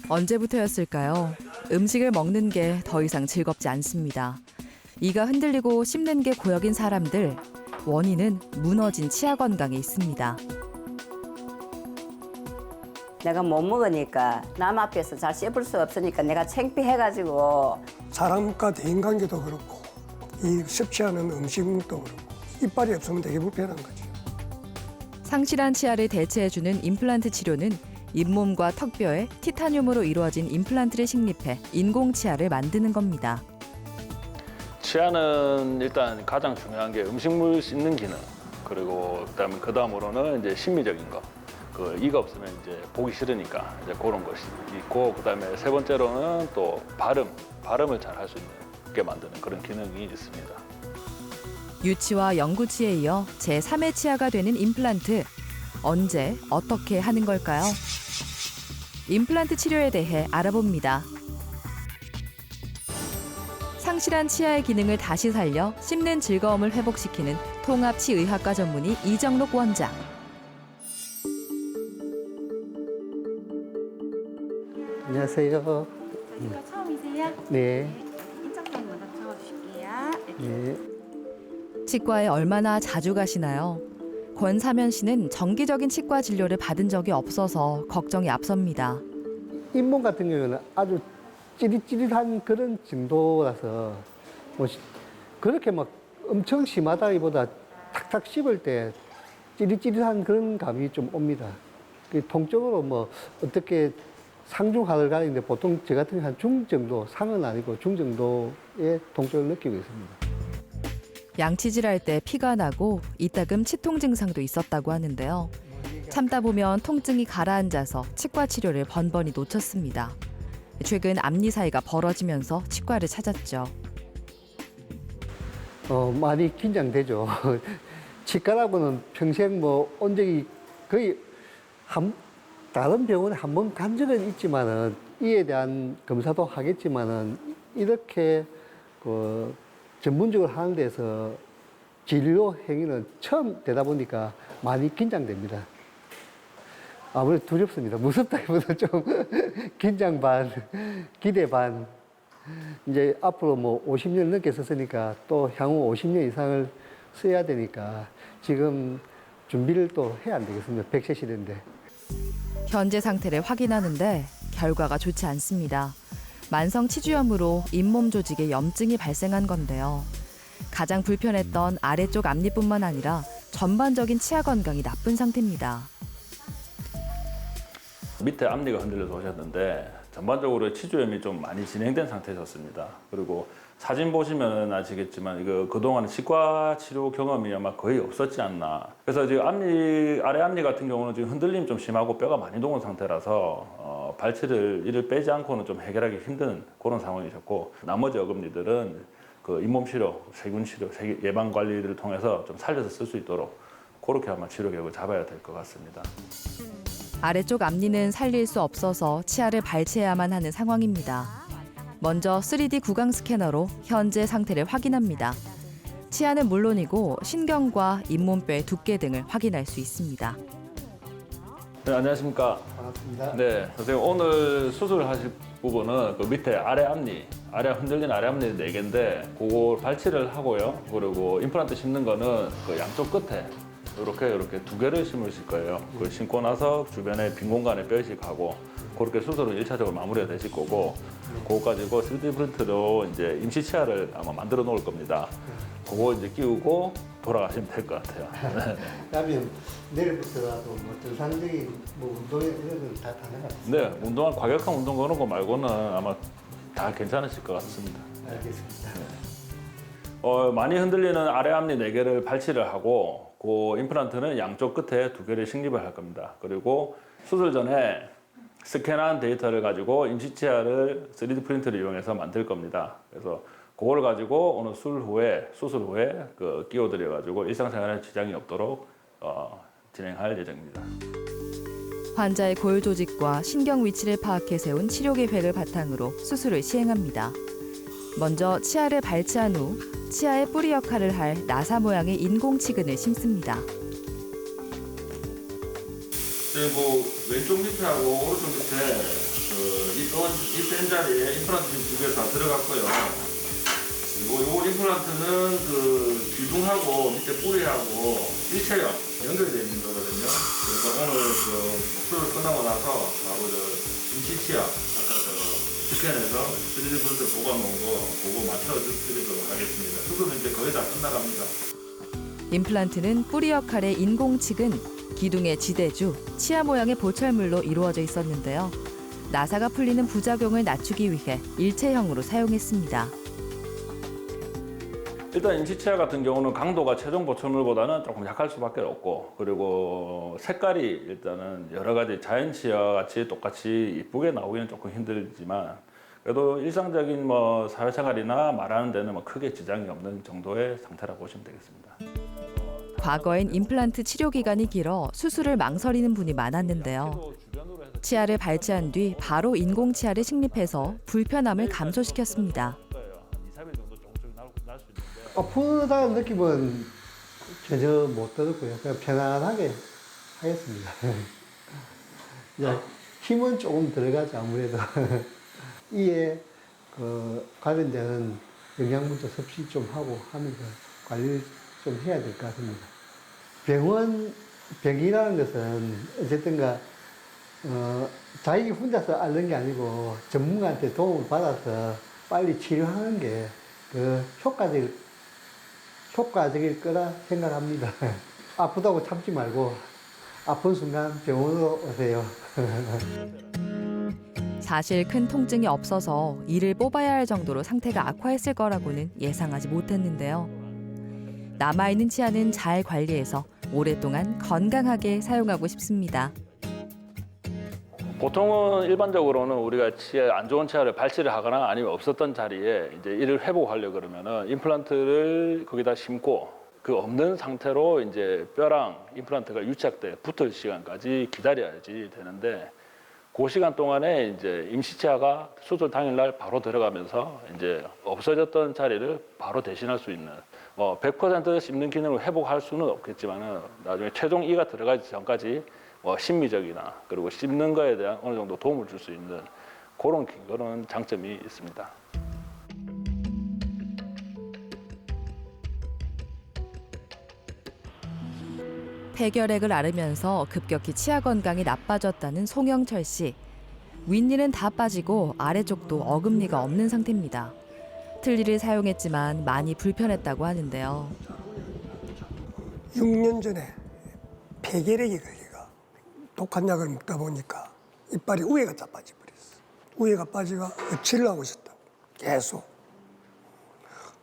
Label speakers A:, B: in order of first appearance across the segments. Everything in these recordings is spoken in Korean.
A: 언제부터였을까요? 음식을 먹는 게 더 이상 즐겁지 않습니다. 이가 흔들리고 씹는 게 고역인 사람들, 원인은 무너진 치아 건강에 있습니다.
B: 내가 못 먹으니까 남 앞에서 잘 씹을 수 없으니까 내가 창피해가지고
C: 사람과 대인관계도 그렇고 이 섭취하는 음식물도 그렇고 이빨이 없으면 되게 불편한 거지.
A: 상실한 치아를 대체해주는 임플란트 치료는 잇몸과 턱뼈에 티타늄으로 이루어진 임플란트를 식립해 인공 치아를 만드는 겁니다.
D: 치아는 일단 가장 중요한 게 음식물 씹는 기능, 그리고 그다음으로는 이제 심미적인 거. 그 이가 없으면 이제 보기 싫으니까 이제 그런 것이 있고, 그다음에 세 번째로는 또 발음을 잘 할 수 있게 만드는 그런 기능이 있습니다.
A: 유치와 영구치에 이어 제3의 치아가 되는 임플란트. 언제 어떻게 하는 걸까요? 임플란트 치료에 대해 알아봅니다. 상실한 치아의 기능을 다시 살려 씹는 즐거움을 회복시키는 통합치의학과 전문의 이정록 원장.
E: 안녕하세요.
F: 저희가 처음이세요?
E: 네.
F: 인적사항 먼저 적어주실게요.
E: 네.
A: 치과에 얼마나 자주 가시나요? 권사면 씨는 정기적인 치과 진료를 받은 적이 없어서 걱정이 앞섭니다.
E: 잇몸 같은 경우는 아주 찌릿찌릿한 그런 정도라서 뭐 그렇게 막 엄청 심하다기보다 탁탁 씹을 때 찌릿찌릿한 그런 감이 좀 옵니다. 그 통적으로 뭐 어떻게 상중하를 가리는데 보통 저 같은 경우 한 중 정도, 상은 아니고 중 정도의 통증을 느끼고 있습니다.
A: 양치질할 때 피가 나고 이따금 치통 증상도 있었다고 하는데요. 참다 보면 통증이 가라앉아서 치과 치료를 번번이 놓쳤습니다. 최근 앞니 사이가 벌어지면서 치과를 찾았죠.
E: 많이 긴장되죠. 치과라고는 평생 뭐 온 적이 거의 다른 병원에 한 번 간 적은 있지만은 이에 대한 검사도 하겠지만은 이렇게 그 전문적으로 하는 데서 진료 행위는 처음 되다 보니까 많이 긴장됩니다. 아무래도 두렵습니다. 무섭다기보다 좀 긴장 반, 기대 반. 이제 앞으로 뭐 50년 넘게 썼으니까 또 향후 50년 이상을 써야 되니까 지금 준비를 또 해야 안 되겠습니다. 100세 시대인데.
A: 현재 상태를 확인하는데 결과가 좋지 않습니다. 만성 치주염으로 잇몸 조직에 염증이 발생한 건데요. 가장 불편했던 아래쪽 앞니뿐만 아니라 전반적인 치아 건강이 나쁜 상태입니다.
D: 밑에 앞니가 흔들려서 오셨는데 전반적으로 치주염이 좀 많이 진행된 상태셨습니다. 그리고 사진 보시면 아시겠지만 이거 그동안 치과 치료 경험이 아마 거의 없었지 않나. 그래서 지금 아래 앞니 같은 경우는 지금 흔들림 좀 심하고 뼈가 많이 녹은 상태라서 발치를 이를 빼지 않고는 좀 해결하기 힘든 그런 상황이셨고, 나머지 어금니들은 그 잇몸 치료, 세균 치료, 예방 관리를 통해서 좀 살려서 쓸 수 있도록 그렇게 아마 치료 계획을 잡아야 될 것 같습니다.
A: 아래쪽 앞니는 살릴 수 없어서 치아를 발치해야만 하는 상황입니다. 먼저 3D 구강 스캐너로 현재 상태를 확인합니다. 치아는 물론이고 신경과 잇몸뼈의 두께 등을 확인할 수 있습니다.
D: 네, 안녕하십니까.
E: 반갑습니다.
D: 네, 선생님 오늘 수술하실 부분은 그 밑에 아래 앞니, 흔들린 아래 앞니 4개인데 그걸 발치를 하고요. 그리고 임플란트 심는 거는 그 양쪽 끝에 이렇게 2개를 심으실 거예요. 그걸 심고 나서 주변에 빈 공간에 뼈 이식하고 그렇게 수술은 1차적으로 마무리가 되실 거고, 그거 가지고 3D 프린트로 이제 임시 치아를 아마 만들어 놓을 겁니다. 그거 이제 끼우고 돌아가시면 될 것 같아요.
E: 그러면 내일부터라도 뭐 정상적인 뭐 운동 이런 건 다 가능합니다.
D: 네, 운동한 과격한 운동 그런 거 말고는 아마 다 괜찮으실 것 같습니다.
E: 알겠습니다.
D: 많이 흔들리는 아래 앞니 4개를 발치를 하고 그 임플란트는 양쪽 끝에 2개를 식립을 할 겁니다. 그리고 수술 전에 스캔한 데이터를 가지고 임시치아를 3D 프린터를 이용해서 만들 겁니다. 그래서 그걸 가지고 오늘 수술 후에 그 끼워드려 가지고 일상생활에 지장이 없도록 진행할 예정입니다.
A: 환자의 골 조직과 신경 위치를 파악해 세운 치료 계획을 바탕으로 수술을 시행합니다. 먼저 치아를 발치한 후 치아의 뿌리 역할을 할 나사 모양의 인공 치근을 심습니다.
D: 그리고 왼쪽 밑에하고 오른쪽 밑에 이뺀 자리에 임플란트 두 개 다 들어갔고요. 그리고 이 임플란트는 그 기둥하고 밑에 뿌리하고 일체형 연결되어 있는 거거든요. 그래서 오늘 그 수술 끝나고 나서 바로 임시치아 아까 스캔해서 3D 프린터 뽑아놓은 거 그거 맞춰드리도록 하겠습니다. 수술은 이제 거의 다 끝나갑니다.
A: 임플란트는 뿌리 역할의 인공측은 기둥의 지대주, 치아 모양의 보철물로 이루어져 있었는데요. 나사가 풀리는 부작용을 낮추기 위해 일체형으로 사용했습니다.
D: 일단 임시치아 같은 경우는 강도가 최종 보철물보다는 조금 약할 수밖에 없고, 그리고 색깔이 일단은 여러 가지 자연치아 같이 똑같이 이쁘게 나오기는 조금 힘들지만 그래도 일상적인 뭐 사회생활이나 말하는 데는 뭐 크게 지장이 없는 정도의 상태라고 보시면 되겠습니다.
A: 과거엔 임플란트 치료 기간이 길어 수술을 망설이는 분이 많았는데요. 치아를 발치한 뒤 바로 인공치아를 식립해서 불편함을 감소시켰습니다.
E: 아프다는 느낌은 전혀 못 들었고요. 그냥 편안하게 하겠습니다. 이제 힘은 조금 들어가죠, 아무래도. 이에 관련된 영양분도 섭취 좀 하고 하면서 관리를 좀 해야 될 것 같습니다. 병이라는 것은 어쨌든가 자기 혼자서 앓는 게 아니고 전문가한테 도움을 받아서 빨리 치료하는 게 그 효과적일 거라 생각합니다. 아프다고 참지 말고 아픈 순간 병원으로 오세요.
A: 사실 큰 통증이 없어서 이를 뽑아야 할 정도로 상태가 악화했을 거라고는 예상하지 못했는데요. 남아있는 치아는 잘 관리해서 오랫동안 건강하게 사용하고 싶습니다.
D: 보통은 일반적으로는 우리가 치아 안 좋은 치아를 발치를 하거나 아니면 없었던 자리에 이제 이를 회복하려 그러면은 임플란트를 거기다 심고 그 없는 상태로 이제 뼈랑 임플란트가 유착돼 붙을 시간까지 기다려야지 되는데 그 시간 동안에 이제 임시치아가 수술 당일날 바로 들어가면서 이제 없어졌던 자리를 바로 대신할 수 있는 100% 씹는 기능을 회복할 수는 없겠지만은 나중에 최종 이가 들어가기 전까지 심미적이나 그리고 씹는 거에 대한 어느 정도 도움을 줄 수 있는 그런 장점이 있습니다.
A: 폐결핵을 앓으면서 급격히 치아 건강이 나빠졌다는 송영철 씨. 윗니는 다 빠지고 아래쪽도 어금니가 없는 상태입니다. 틀니를 사용했지만 많이 불편했다고 하는데요.
C: 6년 전에 폐결핵이 걸려가 독한 약을 먹다 보니까 이빨이 우에가 다 빠져버렸어. 우에가 빠지가 어치를 하고 있었다고 계속.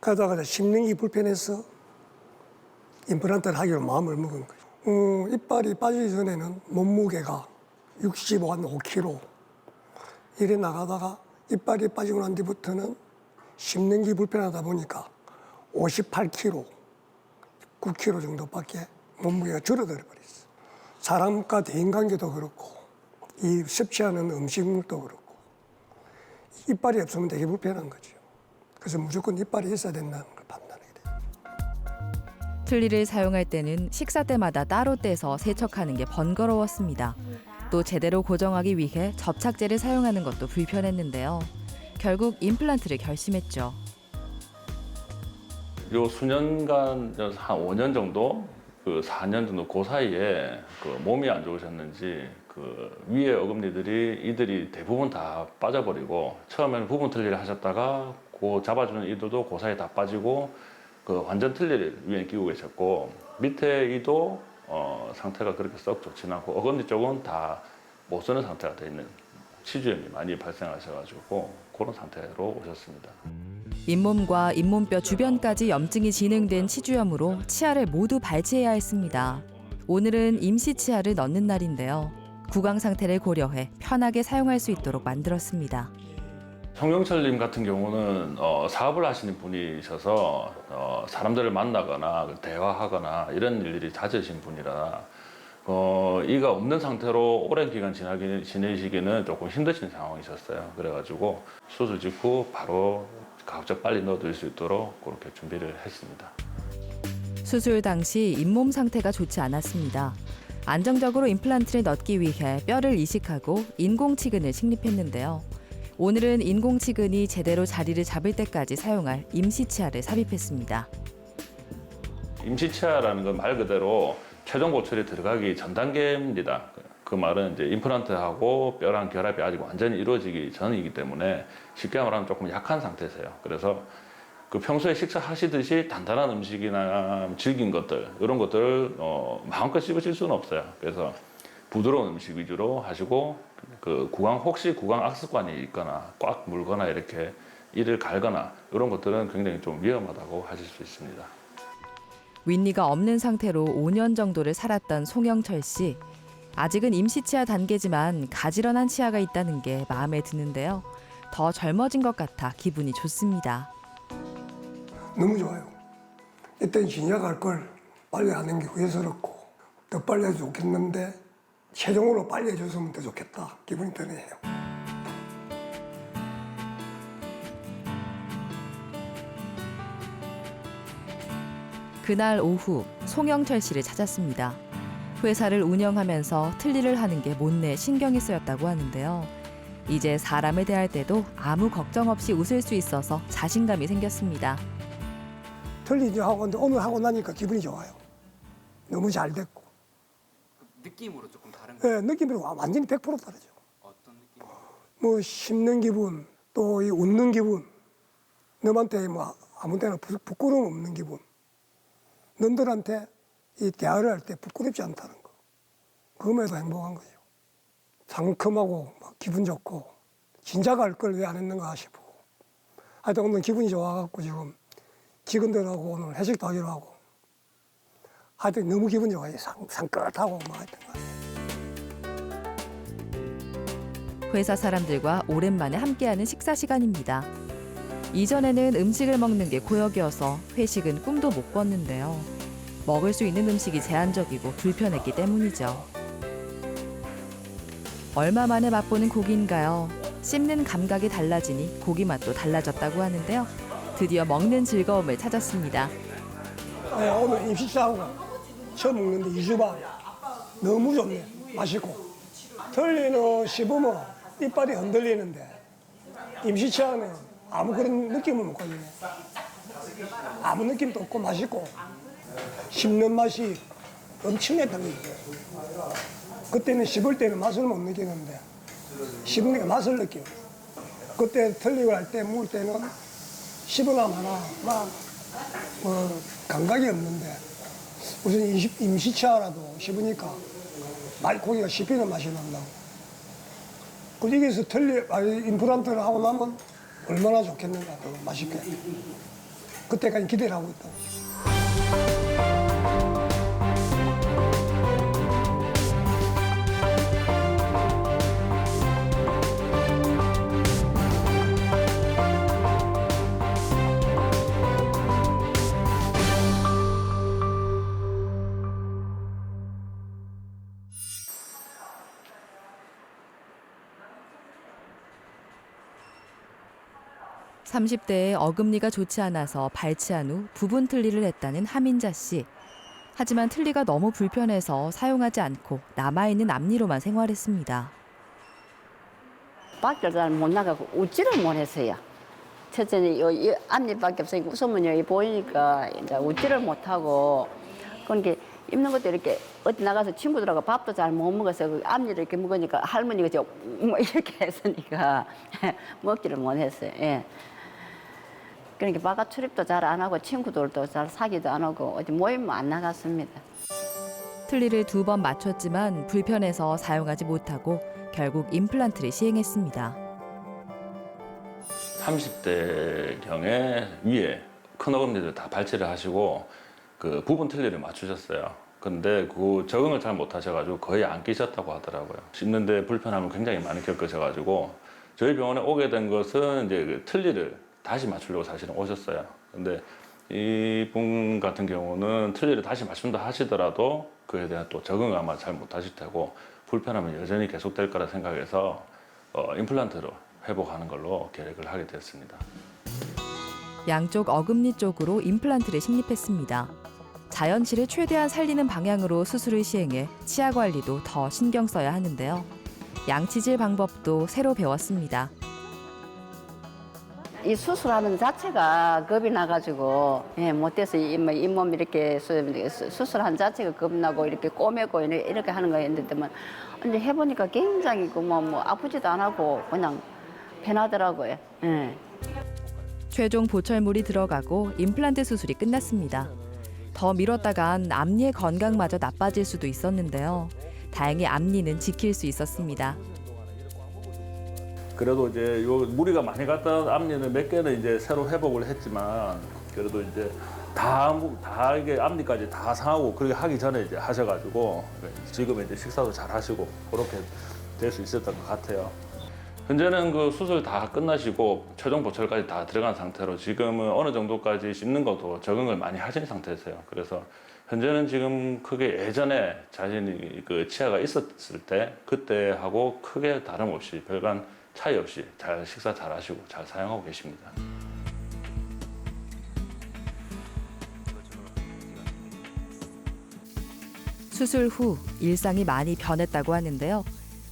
C: 그러다가 씹는 게 불편해서 임플란트를 하기로 마음을 먹은 거죠. 이빨이 빠지기 전에는 몸무게가 65, 한 5kg 이래 나가다가 이빨이 빠지고 난 뒤부터는 씹는 게 불편하다 보니까 58kg, 9kg 정도밖에 몸무게가 줄어들어 버렸어. 사람과 대인관계도 그렇고 이 섭취하는 음식물도 그렇고 이빨이 없으면 되게 불편한 거죠. 그래서 무조건 이빨이 있어야 된다는 걸 판단하게 돼요.
A: 틀니를 사용할 때는 식사 때마다 따로 떼서 세척하는 게 번거로웠습니다. 또 제대로 고정하기 위해 접착제를 사용하는 것도 불편했는데요. 결국 임플란트를 결심했죠.
D: 요 수년간 한 5년 정도, 그 4년 정도 그 사이에 그 몸이 안 좋으셨는지 그 위에 어금니들이 이들이 대부분 다 빠져버리고 처음에는 부분 틀니를 하셨다가 그 잡아주는 이들도 그 사이에 다 빠지고 그 완전 틀니를 위에 끼고 계셨고 밑에 이도 상태가 그렇게 썩 좋지는 않고 어금니 쪽은 다 못 쓰는 상태가 돼 있는 치주염이 많이 발생하셔가지고 그런 상태로 오셨습니다.
A: 잇몸과 잇몸뼈 주변까지 염증이 진행된 치주염으로 치아를 모두 발치해야 했습니다. 오늘은 임시 치아를 넣는 날인데요. 구강 상태를 고려해 편하게 사용할 수 있도록 만들었습니다.
D: 송영철님 같은 경우는 사업을 하시는 분이셔서 사람들을 만나거나 대화하거나 이런 일들이 잦으신 분이라 이가 없는 상태로 오랜 기간 지내시기는 조금 힘드신 상황이셨어요. 그래가지고 수술 직후 바로 가급적 빨리 넣어드릴 수 있도록 그렇게 준비를 했습니다.
A: 수술 당시 잇몸 상태가 좋지 않았습니다. 안정적으로 임플란트를 넣기 위해 뼈를 이식하고 인공치근을 식립했는데요. 오늘은 인공치근이 제대로 자리를 잡을 때까지 사용할 임시치아를 삽입했습니다.
D: 임시치아라는 건 말 그대로 최종 고철이 들어가기 전 단계입니다. 그 말은 이제 임플란트하고 뼈랑 결합이 아직 완전히 이루어지기 전이기 때문에 쉽게 말하면 조금 약한 상태세요. 그래서 그 평소에 식사하시듯이 단단한 음식이나 질긴 것들 이런 것들을 마음껏 씹으실 수는 없어요. 그래서 부드러운 음식 위주로 하시고 그 혹시 구강 악습관이 있거나 꽉 물거나 이렇게 이를 갈거나 이런 것들은 굉장히 좀 위험하다고 하실 수 있습니다.
A: 윗니가 없는 상태로 5년 정도를 살았던 송영철 씨. 아직은 임시치아 단계지만 가지런한 치아가 있다는 게 마음에 드는데요. 더 젊어진 것 같아 기분이 좋습니다.
C: 너무 좋아요. 이때 진약할 걸 빨리 하는 게 후회스럽고 더 빨리 해도 좋겠는데 최종으로 빨리 해줬으면 더 좋겠다 기분이 드네요.
A: 그날 오후 송영철 씨를 찾았습니다. 회사를 운영하면서 틀니를 하는 게 못내 신경이 쓰였다고 하는데요. 이제 사람을 대할 때도 아무 걱정 없이 웃을 수 있어서 자신감이 생겼습니다.
C: 틀리지 하고 오늘 하고 나니까 기분이 좋아요. 너무 잘 됐고.
G: 느낌으로 조금 다른 거
C: 네, 느낌으로 완전히 100% 다르죠.
G: 어떤 느낌?
C: 뭐 씹는 기분, 또 이 웃는 기분, 너한테 뭐 아무 때나 부끄러움 없는 기분, 너들한테 이 대화를 할 때 부끄럽지 않다는 거, 그거에도 행복한 거죠. 상큼하고 막 기분 좋고 진작 할 걸 왜 안 했는가 싶고, 하여튼 오늘 기분이 좋아갖고 지금 직원들하고 오늘 회식도 하기로 하고, 하여튼 너무 기분 좋아요. 상긋하고 막 하여튼.
A: 회사 사람들과 오랜만에 함께하는 식사 시간입니다. 이전에는 음식을 먹는 게 고역이어서 회식은 꿈도 못 꿨는데요. 먹을 수 있는 음식이 제한적이고 불편했기 때문이죠. 얼마 만에 맛보는 고기인가요? 씹는 감각이 달라지니 고기 맛도 달라졌다고 하는데요. 드디어 먹는 즐거움을 찾았습니다.
C: 오늘 임시차하고 처음 먹는데 2주반 너무 좋네. 맛있고. 틀니는 씹으면 이빨이 흔들리는데 임시차는 아무 그런 느낌을 못 가지네. 아무 느낌도 없고 맛있고 씹는 맛이 엄청났던 거죠. 그때는 씹을 때는 맛을 못 느끼는데 씹는 게 맛을 느껴. 그때 틀리고 할 때 먹을 때는 씹으나 마나 막 감각이 없는데 무슨 임시차라도 씹으니까 고기가 씹히는 맛이 난다고. 그 여기서 임플란트를 하고 나면 얼마나 좋겠는가, 맛있게. 그때까지 기대를 하고 있다고.
A: (30대에) 어금니가 좋지 않아서 발치한 후 부분 틀니를 했다는 하민자 씨. 하지만 틀니가 너무 불편해서 사용하지 않고 남아있는 앞니로만 생활했습니다.
B: 밖을 잘 못 나가고 웃지를 못했어요. 첫째는 이 앞니밖에 없으니까 웃으면 여기 보이니까 이제 웃지를 못하고, 그러니까 입는 것도 이렇게 어디 나가서 친구들하고 밥도 잘 못 먹어서 그 앞니를 이렇게 먹으니까 할머니가 이렇게 했으니까 먹지를 못했어요. 예. 그러니까 바깥 출입도 잘 안 하고 친구들도 잘 사귀도 안 하고 어디 모임도 안 나갔습니다.
A: 틀니를 2번 맞췄지만 불편해서 사용하지 못하고 결국 임플란트를 시행했습니다.
D: 30대경에 위에 큰 어금니들 다 발치를 하시고 그 부분 틀니를 맞추셨어요. 근데 그 적응을 잘 못하셔가지고 거의 안 끼셨다고 하더라고요. 씹는데 불편함을 굉장히 많이 겪으셔가지고 저희 병원에 오게 된 것은 이제 그 틀니를 다시 맞추려고 사실은 오셨어요. 근데 이분 같은 경우는 틀니를 다시 맞춘다 하시더라도 그에 대한 또 적응을 아마 잘 못하실 테고 불편함은 여전히 계속될 거라 생각해서 임플란트로 회복하는 걸로 계획을 하게 됐습니다.
A: 양쪽 어금니 쪽으로 임플란트를 식립했습니다. 자연치를 최대한 살리는 방향으로 수술을 시행해 치아 관리도 더 신경 써야 하는데요. 양치질 방법도 새로 배웠습니다.
B: 이 수술하는 자체가 겁이 나가지고 못해서 잇몸 이렇게 수술한 자체가 겁 나고 이렇게 꼬매고 이렇게 하는 거였는데만 이제 해보니까 굉장히 뭐 아프지도 안 하고 그냥 편하더라고요. 예.
A: 최종 보철물이 들어가고 임플란트 수술이 끝났습니다. 더 미뤘다간 앞니의 건강마저 나빠질 수도 있었는데요. 다행히 앞니는 지킬 수 있었습니다.
D: 그래도 이제 요 무리가 많이 갔던 앞니는 몇 개는 이제 새로 회복을 했지만 그래도 이제 다 이게 앞니까지 다 상하고 그렇게 하기 전에 이제 하셔가지고 지금 이제 식사도 잘 하시고 그렇게 될 수 있었던 것 같아요. 현재는 그 수술 다 끝나시고 최종 보철까지 다 들어간 상태로 지금은 어느 정도까지 씹는 것도 적응을 많이 하신 상태세요. 그래서 현재는 지금 크게 예전에 자신이 그 치아가 있었을 때 그때하고 크게 다름없이 별반 차이 없이 잘 식사 잘 하시고 잘 사용하고 계십니다.
A: 수술 후 일상이 많이 변했다고 하는데요.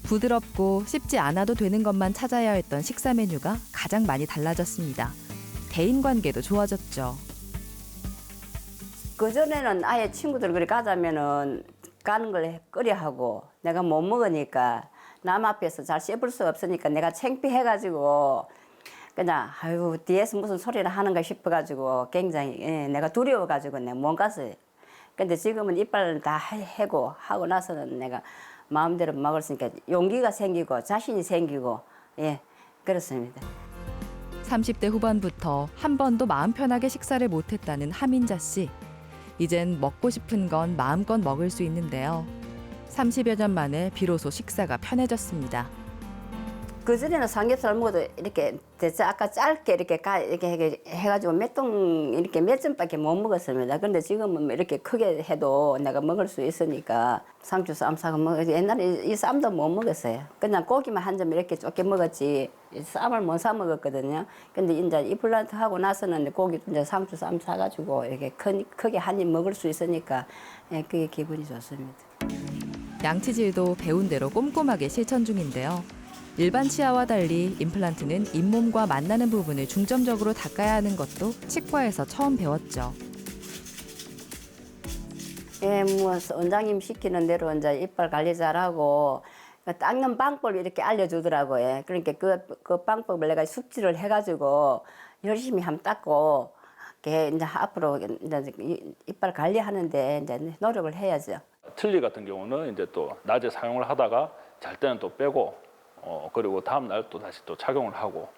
A: 부드럽고 씹지 않아도 되는 것만 찾아야 했던 식사 메뉴가 가장 많이 달라졌습니다. 대인관계도 좋아졌죠.
B: 그전에는 아예 친구들 그리 가자면은 가는 걸 꺼려하고 내가 못 먹으니까 남 앞에서 잘 씹을 수 없으니까 내가 창피해가지고 그냥 아이고 뒤에서 무슨 소리를 하는가 싶어가지고 굉장히 내가 두려워가지고 내가 못 갔어요. 근데 지금은 이빨을 다 해고 하고 나서는 내가 마음대로 먹을 수 있으니까 용기가 생기고 자신이 생기고 그렇습니다.
A: 30대 후반부터 한 번도 마음 편하게 식사를 못했다는 하민자 씨. 이젠 먹고 싶은 건 마음껏 먹을 수 있는데요. 30여 년 만에 비로소 식사가 편해졌습니다.
B: 그전에는 삼겹살 먹어도 이렇게 대체 아까 짧게 이렇게 해가지고 이렇게 몇 점밖에 못 먹었습니다. 근데 지금은 이렇게 크게 해도 내가 먹을 수 있으니까 상추 쌈 사고 먹었지. 옛날에 이 쌈도 못 먹었어요. 그냥 고기만 한 점 이렇게 좁게 먹었지 쌈을 못 사 먹었거든요. 근데 이제 임플란트 하고 나서는 고기 이제 상추 쌈 사가지고 이렇게 크게 한 입 먹을 수 있으니까 그게 기분이 좋습니다.
A: 양치질도 배운 대로 꼼꼼하게 실천 중인데요. 일반 치아와 달리 임플란트는 잇몸과 만나는 부분을 중점적으로 닦아야 하는 것도 치과에서 처음 배웠죠.
B: 뭐 원장님 시키는 대로 이제 이빨 관리 잘하고 닦는 방법을 이렇게 알려주더라고요. 그러니까 그 방법을 내가 숙지를 해가지고 열심히 한번 닦고 이제 앞으로 이제 이빨 관리하는데 이제 노력을 해야죠.
D: 틀니 같은 경우는 이제 또 낮에 사용을 하다가 잘 때는 또 빼고 그리고 다음 날 또 다시 또 착용을 하고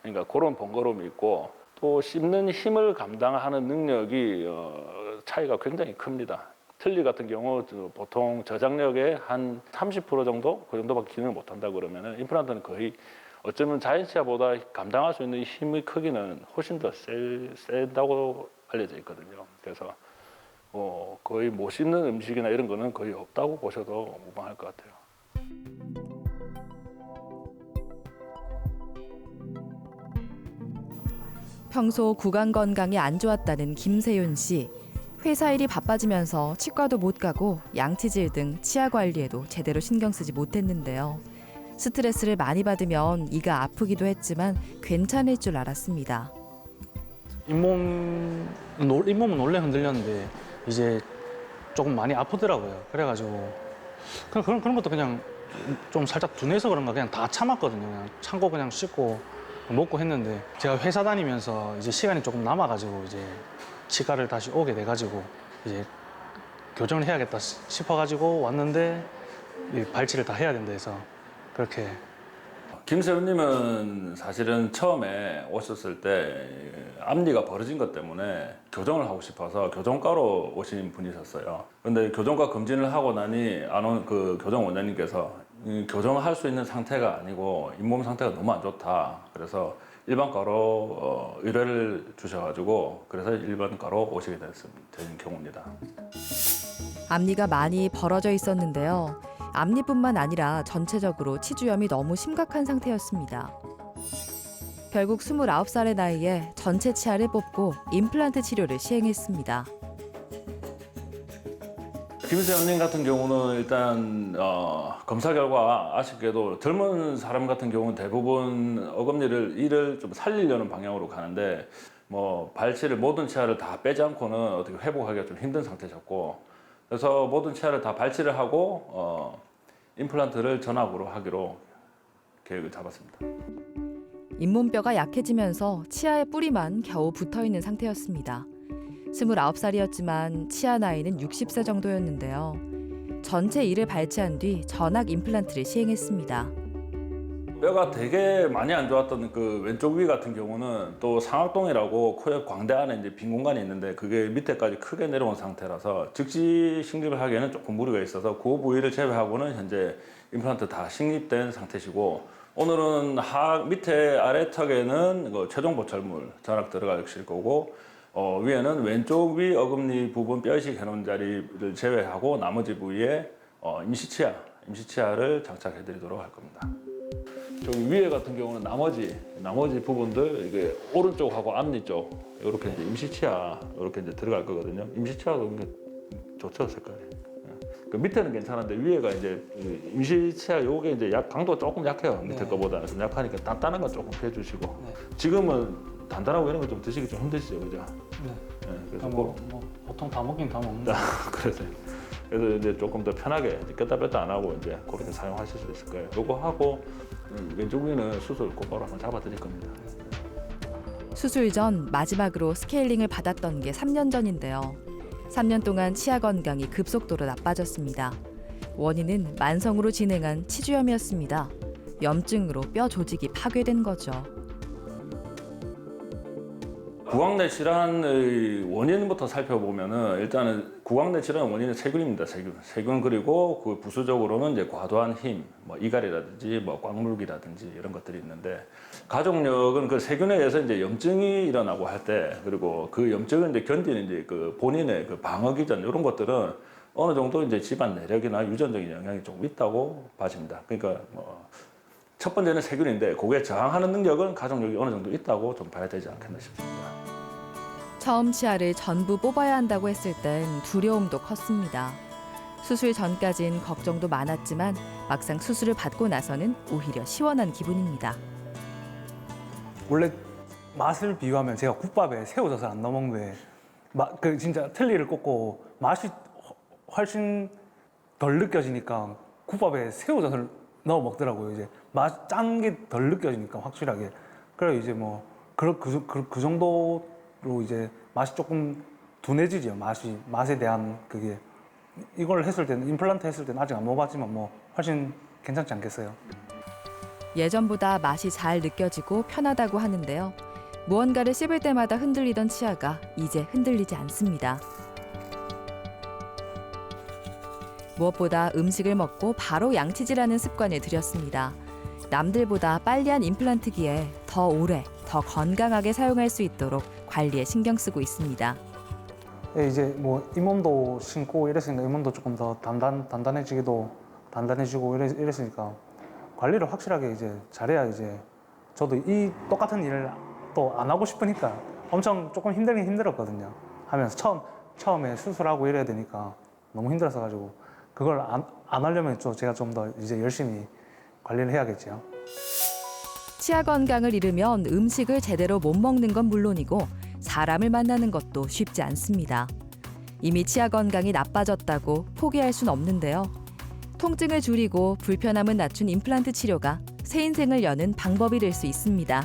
D: 그러니까 그런 번거로움이 있고 또 씹는 힘을 감당하는 능력이 차이가 굉장히 큽니다. 틀니 같은 경우 보통 저장력의 한 30% 정도 그 정도밖에 기능을 못한다 그러면은 임플란트는 거의 어쩌면 자연치아보다 감당할 수 있는 힘의 크기는 훨씬 더 세다고 알려져 있거든요. 그래서 거의 못 씹는 음식이나 이런 거는 거의 없다고 보셔도 무방할 것 같아요.
A: 평소 구강 건강이 안 좋았다는 김세윤 씨. 회사 일이 바빠지면서 치과도 못 가고 양치질 등 치아 관리에도 제대로 신경 쓰지 못했는데요. 스트레스를 많이 받으면 이가 아프기도 했지만 괜찮을 줄 알았습니다.
H: 잇몸은 원래 흔들렸는데 이제 조금 많이 아프더라고요. 그래가지고 그런 것도 그냥 좀 살짝 둔해서 그런가 그냥 다 참았거든요. 그냥 참고 그냥 씻고 먹고 했는데 제가 회사 다니면서 이제 시간이 조금 남아가지고 이제 치과를 다시 오게 돼가지고 이제 교정을 해야겠다 싶어가지고 왔는데 발치를 다 해야 된다 해서 그렇게.
D: 김세훈님은 사실은 처음에 오셨을 때 앞니가 벌어진 것 때문에 교정을 하고 싶어서 교정과로 오신 분이셨어요. 근데 교정과 검진을 하고 나니 안 온 그 교정 원장님께서 교정할 수 있는 상태가 아니고 잇몸 상태가 너무 안 좋다. 그래서 일반과로 의뢰를 주셔가지고 그래서 일반과로 오시게 된 경우입니다.
A: 앞니가 많이 벌어져 있었는데요. 앞니뿐만 아니라 전체적으로 치주염이 너무 심각한 상태였습니다. 결국 29살의 나이에 전체 치아를 뽑고 임플란트 치료를 시행했습니다.
D: 김수현님 같은 경우는 일단 검사 결과 아쉽게도 젊은 사람 같은 경우는 대부분 어금니를 이를 좀 살리려는 방향으로 가는데 뭐 발치를 모든 치아를 다 빼지 않고는 어떻게 회복하기가 좀 힘든 상태셨고 그래서 모든 치아를 다 발치를 하고 임플란트를 전압으로 하기로 계획을 잡았습니다.
A: 잇몸뼈가 약해지면서 치아의 뿌리만 겨우 붙어있는 상태였습니다. 29살이었지만 치아 나이는 60세 정도였는데요. 전체 이를 발치한 뒤 전악 임플란트를 시행했습니다.
D: 뼈가 되게 많이 안 좋았던 그 왼쪽 위 같은 경우는 또 상악동이라고 코옆 광대 안에 이제 빈 공간이 있는데 그게 밑에까지 크게 내려온 상태라서 즉시 식립을 하기에는 조금 무리가 있어서 그 부위를 제외하고는 현재 임플란트 다 식립된 상태시고 오늘은 밑에 아래 턱에는 그 최종 보철물 전악 들어가실 거고 위에는 왼쪽 위 어금니 부분 뼈이식 해놓은 자리를 제외하고 나머지 부위에 임시치아를 장착해드리도록 할 겁니다. 저기 위에 같은 경우는 나머지 부분들 이게 오른쪽하고 앞니 쪽 이렇게 이제 임시치아 이렇게 이제 들어갈 거거든요. 임시치아가 굉장히 좋죠 색깔이. 그 밑에는 괜찮은데 위에가 이제 임시치아 요게 이제 강도가 조금 약해요. 밑에 거보다는 좀 약하니까 단단한 거 조금 해주시고 지금은 단단하고 이런 거 좀 드시기 좀 힘드시죠, 그죠?
H: 네.
D: 그래서
H: 뭐 보통 다 먹긴 다 먹는데.
D: 그래서 이제 조금 더 편하게 꼈다 뺐다 안 하고 이제 그렇게 사용하실 수 있을 거예요. 요거 하고 왼쪽 위는 수술 곧바로 한번 잡아드릴 겁니다.
A: 수술 전 마지막으로 스케일링을 받았던 게 3년 전인데요. 3년 동안 치아 건강이 급속도로 나빠졌습니다. 원인은 만성으로 진행한 치주염이었습니다. 염증으로 뼈 조직이 파괴된 거죠.
D: 구강내 질환의 원인부터 살펴보면은 일단은 구강내 질환 원인은 세균입니다. 세균 그리고 그 부수적으로는 이제 과도한 힘, 뭐 이갈이라든지 뭐 꽉물기라든지 이런 것들이 있는데 가족력은 그 세균에 의해서 이제 염증이 일어나고 할 때 그리고 그 염증을 이제 견디는 이제 그 본인의 그 방어 기전 이런 것들은 어느 정도 이제 집안 내력이나 유전적인 영향이 조금 있다고 봐집니다. 그러니까 뭐 첫 번째는 세균인데 그게 저항하는 능력은 가족력이 어느 정도 있다고 좀 봐야 되지 않겠나 싶습니다.
A: 처음 치아를 전부 뽑아야 한다고 했을 땐 두려움도 컸습니다. 수술 전까진 걱정도 많았지만 막상 수술을 받고 나서는 오히려 시원한 기분입니다.
H: 원래 맛을 비유하면 제가 국밥에 새우젓을 안 넣어 먹는데 그 진짜 틀니를 꽂고 맛이 훨씬 덜 느껴지니까 국밥에 새우젓을 넣어 먹더라고요. 이제 짠 게 덜 느껴지니까 확실하게. 그래 이제 뭐 그 정도로 이제 맛이 조금 둔해지죠. 맛에 대한 그게 이걸 했을 때는 임플란트 했을 때는 아직 안 먹어봤지만 뭐 훨씬 괜찮지 않겠어요?
A: 예전보다 맛이 잘 느껴지고 편하다고 하는데요. 무언가를 씹을 때마다 흔들리던 치아가 이제 흔들리지 않습니다. 무엇보다 음식을 먹고 바로 양치질하는 습관을 들였습니다. 남들보다 빨리 한 임플란트기에 더 오래, 더 건강하게 사용할 수 있도록 관리에 신경 쓰고 있습니다.
H: 예, 이제 뭐 잇몸도 신고 이랬으니까 잇몸도 조금 더 단단해지고 이랬으니까 관리를 확실하게 이제 잘해야 이제 저도 이 똑같은 일을 또 안 하고 싶으니까 엄청 조금 힘들긴 힘들었거든요. 하면서 처음에 수술하고 이래야 되니까 너무 힘들어서 가지고 그걸 안 하려면 제가 좀 더 이제 열심히 관리를 해야겠죠.
A: 치아 건강을 잃으면 음식을 제대로 못 먹는 건 물론이고 사람을 만나는 것도 쉽지 않습니다. 이미 치아 건강이 나빠졌다고 포기할 순 없는데요. 통증을 줄이고 불편함을 낮춘 임플란트 치료가 새 인생을 여는 방법이 될 수 있습니다.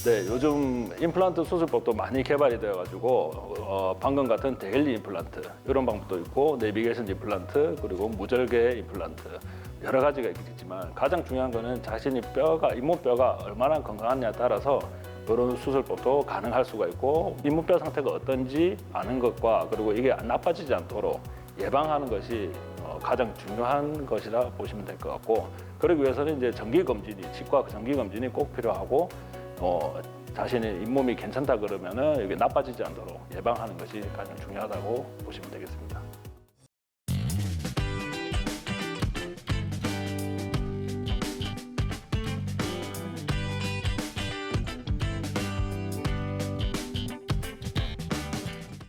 D: 네, 요즘 임플란트 수술법도 많이 개발이 되어가지고 방금 같은 데일리 임플란트 이런 방법도 있고 내비게이션 임플란트 그리고 무절개 임플란트 여러 가지가 있겠지만 가장 중요한 거는 자신이 잇몸뼈가 얼마나 건강하냐에 따라서 이런 수술법도 가능할 수가 있고 잇몸뼈 상태가 어떤지 아는 것과 그리고 이게 나빠지지 않도록 예방하는 것이 가장 중요한 것이라 보시면 될 것 같고 그러기 위해서는 이제 치과 정기 검진이 꼭 필요하고 자신의 잇몸이 괜찮다 그러면은 이게 나빠지지 않도록 예방하는 것이 가장 중요하다고 보시면 되겠습니다.